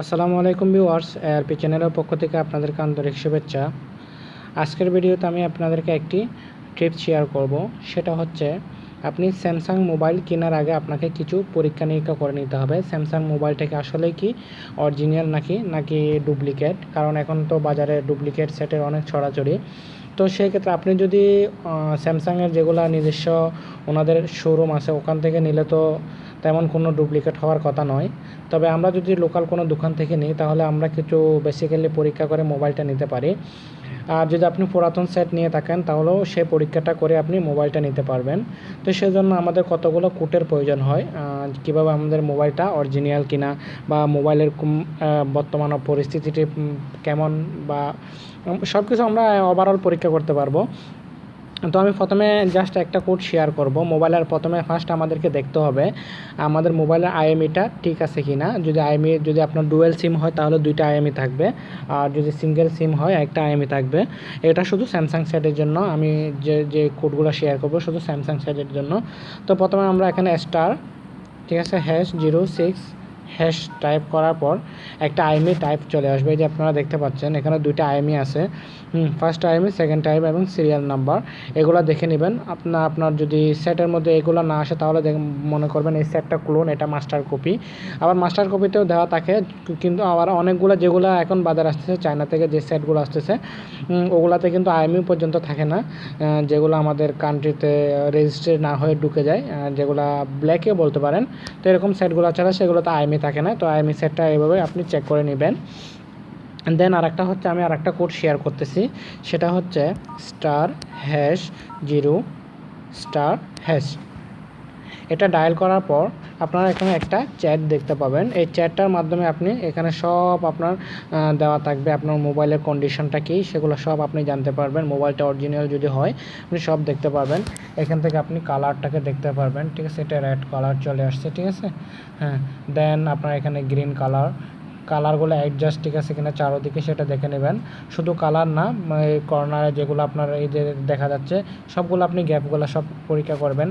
আসসালামু আলাইকুম viewers, ARP চ্যানেলের পক্ষ থেকে আপনাদেরকে আন্তরিক শুভেচ্ছা। আজকের ভিডিওতে আমি আপনাদেরকে একটি টিপস শেয়ার করব। সেটা হচ্ছে আপনি স্যামসাং মোবাইল কেনার আগে আপনাকে কিছু পরীক্ষা নিরীক্ষা করে নিতে হবে। স্যামসাং মোবাইলটাকে আসলে কি অরিজিনাল নাকি ডুপ্লিকেট, কারণ এখন তো বাজারে ডুপ্লিকেট সেটের অনেক ছড়াছড়ি। তো সেই ক্ষেত্রে আপনি যদি স্যামসাংয়ের যেগুলো নিজস্ব ওনাদের শোরুম আছে ওখান থেকে নিলে তো তেমন কোনো ডুপ্লিকেট হওয়ার কথা নয়। তবে আমরা যদি লোকাল কোনো দোকান থেকে নিই তাহলে আমরা কিছু বেসিক্যালি পরীক্ষা করে মোবাইলটা নিতে পারি। আর যদি আপনি পুরাতন সেট নিয়ে থাকেন তাহলেও সেই পরীক্ষাটা করে আপনি মোবাইলটা নিতে পারবেন। তো সেজন্য আমাদের কতগুলো কোডের প্রয়োজন হয়, কীভাবে আমাদের মোবাইলটা অরিজিনাল কিনা বা মোবাইলের বর্তমান পরিস্থিতিটি কেমন বা সব কিছু আমরা ওভারঅল পরীক্ষা করতে পারবো। তো আমি প্রথমে জাস্ট একটা কোড শেয়ার করব। মোবাইলের প্রথমে ফার্স্ট আমাদেরকে দেখতে হবে আমাদের মোবাইলের আইএমইটা ঠিক আছে কি না। যদি আপনার ডুয়েল সিম হয় তাহলে দুইটা আইএমই থাকবে, আর যদি সিঙ্গেল সিম হয় একটা আইএমই থাকবে। এটা শুধু স্যামসাং সেটের জন্য, আমি যে কোডগুলো শেয়ার করব শুধু স্যামসাং সেটের জন্য। তো প্রথমে আমরা এখানে স্টার, ঠিক আছে, #06 হ্যাশ টাইপ করার পর একটা আইএমই টাইপ চলে আসবে। যে আপনারা দেখতে পাচ্ছেন এখানে দুইটা আইএমই আছে, ফার্স্ট আইএমই, সেকেন্ড টাইপ এবং সিরিয়াল নাম্বার। এগুলো দেখে নেবেন। আপনার যদি সেটের মধ্যে এগুলো না আসে তাহলে মনে করবেন এই সেটটা ক্লোন, এটা মাস্টার কপি। আবার মাস্টার কপিতেও দেওয়া থাকে, কিন্তু আবার অনেকগুলো যেগুলো এখন বাজার আসতেছে চায়না থেকে যে সেটগুলো আসতেছে ওগুলাতে কিন্তু আইএমই পর্যন্ত থাকে না, যেগুলো আমাদের কান্ট্রিতে রেজিস্ট্রেড না হয়ে ঢুকে যায়, যেগুলো ব্ল্যাকে বলতে পারেন। তো এরকম সেটগুলো ছাড়া সেগুলোতে আইএমই থাকে না। তো আইএমই সেটটা এভাবে আপনি চেক করে নেবেন। দেন আরেকটা হচ্ছে, আমি আরেকটা কোড শেয়ার করতেছি। সেটা হচ্ছে *#0*#। এটা ডায়াল করার পর আপনারা এখানে একটা চ্যাট দেখতে পাবেন। এই চ্যাটটার মাধ্যমে আপনি এখানে সব আপনার দেওয়া থাকবে, আপনার মোবাইলের কন্ডিশনটা কী সেগুলো সব আপনি জানতে পারবেন। মোবাইলটা অরিজিনাল যদি হয় আপনি সব দেখতে পারবেন। এখান থেকে আপনি কালারটাকে দেখতে পারবেন, ঠিক আছে। এটা রেড কালার চলে আসছে, ঠিক আছে। হ্যাঁ, দেন আপনার এখানে গ্রিন কালারগুলো অ্যাডজাস্ট ঠিক আছে কিনা চারোদিকে সেটা দেখে নেবেন। শুধু কালার না, এই কর্নারে যেগুলো আপনার এই যে দেখা যাচ্ছে সবগুলো আপনি গ্যাপগুলো সব পরীক্ষা করবেন।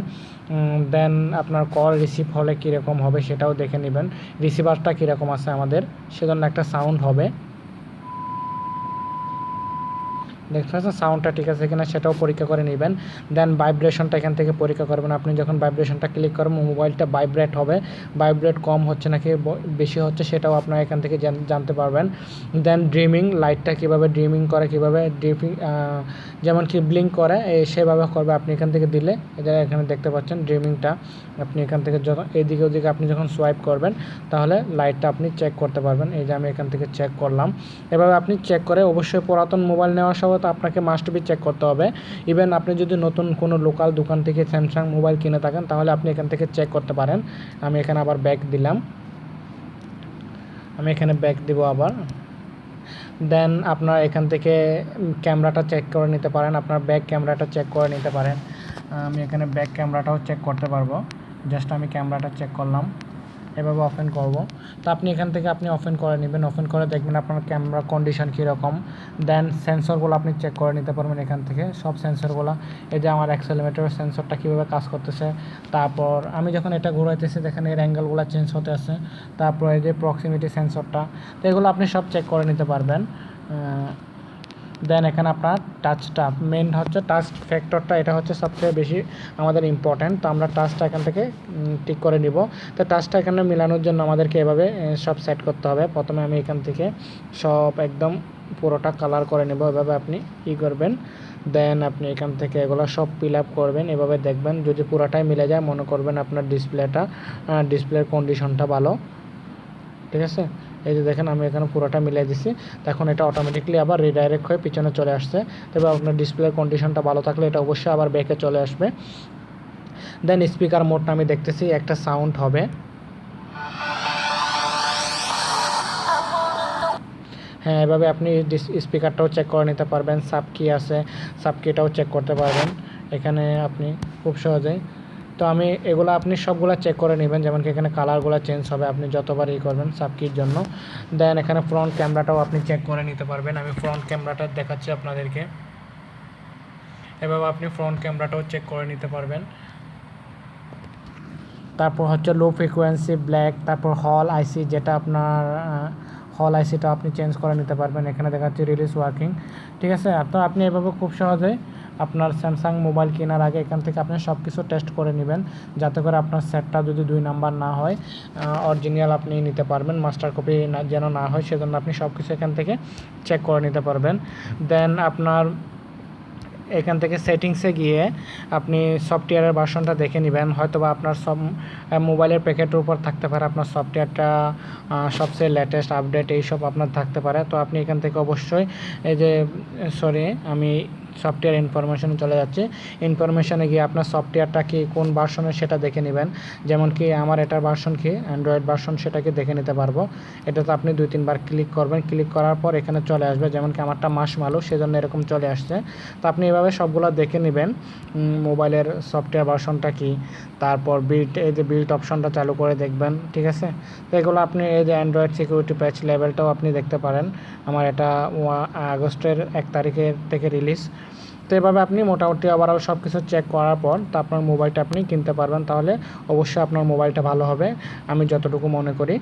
দেন আপনার কল রিসিভ হলে কীরকম হবে সেটাও দেখে নেবেন। রিসিভারটা কীরকম আছে আমাদের, সেজন্য একটা সাউন্ড হবে, দেখতে পাচ্ছেন সাউন্ডটা ঠিক আছে কিনা সেটাও পরীক্ষা করে নেবেন। দেন ভাইব্রেশনটা এখান থেকে পরীক্ষা করবেন। আপনি যখন ভাইব্রেশনটা ক্লিক করবেন মোবাইলটা ভাইব্রেট হবে, ভাইব্রেট কম হচ্ছে নাকি বেশি হচ্ছে সেটাও আপনারা এখান থেকে জানতে পারবেন। দেন ড্রিমিং, লাইটটা কীভাবে ড্রিমিং করে, কীভাবে যেমন কি ব্লিঙ্ক করে সেভাবে করবে। আপনি এখান থেকে দিলে এখানে দেখতে পাচ্ছেন ড্রিমিংটা। আপনি এখান থেকে যখন এদিকে ওদিকে আপনি যখন সোয়াইপ করবেন তাহলে লাইটটা আপনি চেক করতে পারবেন। এই যে আমি এখান থেকে চেক করলাম। এভাবে আপনি চেক করে, অবশ্যই পুরাতন মোবাইল নেওয়ার সময় তো আপনাকে মাস্ট বি চেক করতে হবে। ইভেন আপনি যদি নতুন কোনো লোকাল দোকান থেকে স্যামসাং মোবাইল কিনে থাকেন তাহলে আপনি এখান থেকে চেক করতে পারেন। আমি এখানে আবার ব্যাক দিলাম, আমি এখানে ব্যাক দিব আবার। দেন আপনার এখান থেকে ক্যামেরাটা চেক করে নিতে পারেন, আপনার ব্যাক ক্যামেরাটা চেক করে নিতে পারেন। আমি এখানে ব্যাক ক্যামেরাটাও চেক করতে পারবো। জাস্ট আমি ক্যামেরাটা চেক করলাম, এভাবে ওপেন করব। তো আপনি এখান থেকে আপনি ওপেন করে নেবেন, ওপেন করে দেখবেন আপনার ক্যামেরা কন্ডিশন কীরকম। দেন সেন্সরগুলো আপনি চেক করে নিতে পারবেন এখান থেকে, সব সেন্সরগুলো। এই যে আমার অ্যাক্সেলেরোমিটার সেন্সরটা কীভাবে কাজ করতেছে, তারপর আমি যখন এটা ঘোরাইতেছি দেখেন এর অ্যাঙ্গেলগুলো চেঞ্জ হতে আছে, তারপর এই যে প্রক্সিমিটি সেন্সরটা, তো এগুলো আপনি সব চেক করে নিতে পারবেন। দেন এখানে আপনার টাচটা মেন হচ্ছে, টাচ ফ্যাক্টরটা এটা হচ্ছে সবচেয়ে বেশি আমাদের ইম্পর্ট্যান্ট। তো আমরা টাচটা এখান থেকে ঠিক করে নিব। তো টাচটা এখানে মেলানোর জন্য আমাদেরকে এভাবে সব সেট করতে হবে। প্রথমে আমি এখান থেকে সব একদম পুরোটা কালার করে নেব, এভাবে আপনি করবেন। দেন আপনি এখান থেকে এগুলো সব ফিল আপ করবেন, এভাবে দেখবেন যদি পুরোটাই মিলে যায় মনে করবেন আপনার ডিসপ্লের কন্ডিশনটা ভালো, ঠিক আছে। এই যে দেখেন আমি এখানে পুরোটা মিলিয়ে দিচ্ছি। এখন এটা অটোমেটিকলি আবার রিডাইরেক্ট হয়ে পিছনে চলে আসছে। তবে আপনার ডিসপ্লের কন্ডিশনটা ভালো থাকলে এটা অবশ্যই আবার ব্যাকে চলে আসবে। দেন স্পিকার মোডটা আমি দেখতেছি একটা সাউন্ড হবে, হ্যাঁ এভাবে আপনি স্পিকারটাও চেক করে নিতে পারবেন। সাবকি আছে, সাবকিটাও চেক করতে পারবেন এখানে আপনি খুব সহজেই। তো আমি এগুলো আপনি সবগুলো চেক করে নেবেন, যেমন কি এখানে কালারগুলো চেঞ্জ হবে আপনি যতবার করবেন সাবকির জন্য। দেন এখানে ফ্রন্ট ক্যামেরাটাও আপনি চেক করে নিতে পারবেন। আমি ফ্রন্ট ক্যামেরাটা দেখাচ্ছি আপনাদেরকে, এভাবে আপনি ফ্রন্ট ক্যামেরাটাও চেক করে নিতে পারবেন। তারপর হচ্ছে লো ফ্রিকোয়েন্সি ব্ল্যাক, তারপর হল আইসি, যেটা আপনার হল আইসিটা আপনি চেঞ্জ করে নিতে পারবেন। এখানে দেখা যাচ্ছে রিলিজ ওয়ার্কিং, ঠিক আছে। তো আপনি এভাবে খুব সহজে আপনার স্যামসাং মোবাইল কেনার আগে এখান থেকে আপনি সব কিছু টেস্ট করে নেবেন, যাতে করে আপনার সেটটা যদি 2 নাম্বার না হয়, অরিজিনাল আপনি নিতে পারবেন, মাস্টার কপি যেন না হয়, সেজন্য আপনি সব কিছু এখান থেকে চেক করে নিতে পারবেন। দেন আপনার এখান থেকে সেটিংসে গিয়ে আপনি সফটওয়্যারের ভার্সনটা দেখে নেবেন। হয়তো বা আপনার সব মোবাইলের প্যাকেটের উপর থাকতে পারে আপনার সফটওয়্যারটা সবচেয়ে লেটেস্ট আপডেট এইসব আপনার থাকতে পারে। তো আপনি এখান থেকে অবশ্যই এই যে আমি সফটওয়্যার ইনফরমেশনে চলে যাচ্ছে। ইনফরমেশনে গিয়ে আপনার সফটওয়্যারটা কি কোন ভার্সনের সেটা দেখে নেবেন। যেমন কি আমার এটার ভার্সন কি অ্যান্ড্রয়েড ভার্সন, সেটাকে দেখে নিতে পারবো। এটাতে আপনি 2-3 বার ক্লিক করবেন, ক্লিক করার পর এখানে চলে আসবে। যেমন কি আমারটা মার্শম্যালো, সেজন্য এরকম চলে আসছে। তো আপনি এভাবে সবগুলো দেখে নেবেন মোবাইলের সফটওয়্যার ভার্সনটা কি, তারপর এই যে বিল্ড অপশনটা চালু করে দেখবেন, ঠিক আছে। তো এগুলো আপনি এই যে অ্যান্ড্রয়েড সিকিউরিটি প্যাচ লেভেলটাও আপনি দেখতে পারেন। আমার এটা আগস্টের 1 তারিখের থেকে রিলিজ। তো এভাবে আপনি মোটামুটি ওভারঅল সব কিছু চেক করার পর তো আপনার মোবাইলটা আপনি কিনতে পারবেন। তাহলে অবশ্যই আপনার মোবাইলটা ভালো হবে, আমি যতটুকু মনে করি।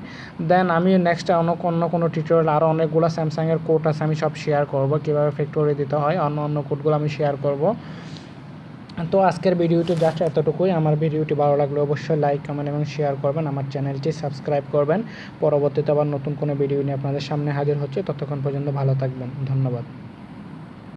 দেন আমি নেক্সট অন্য কোনো টিউটোরিয়াল আরও অনেকগুলো স্যামসাংয়ের কোড আছে, আমি সব শেয়ার করব, কীভাবে ফ্যাক্টরি দিতে হয়, অন্য কোডগুলো আমি শেয়ার করব। তো আজকের ভিডিওটি জাস্ট এতটুকুই। আমার ভিডিওটি ভালো লাগলে অবশ্যই লাইক, কমেন্ট এবং শেয়ার করবেন। আমার চ্যানেলটি সাবস্ক্রাইব করবেন। পরবর্তীতে আবার নতুন কোনো ভিডিও নিয়ে আপনাদের সামনে হাজির হচ্ছে। ততক্ষণ পর্যন্ত ভালো থাকবেন। ধন্যবাদ।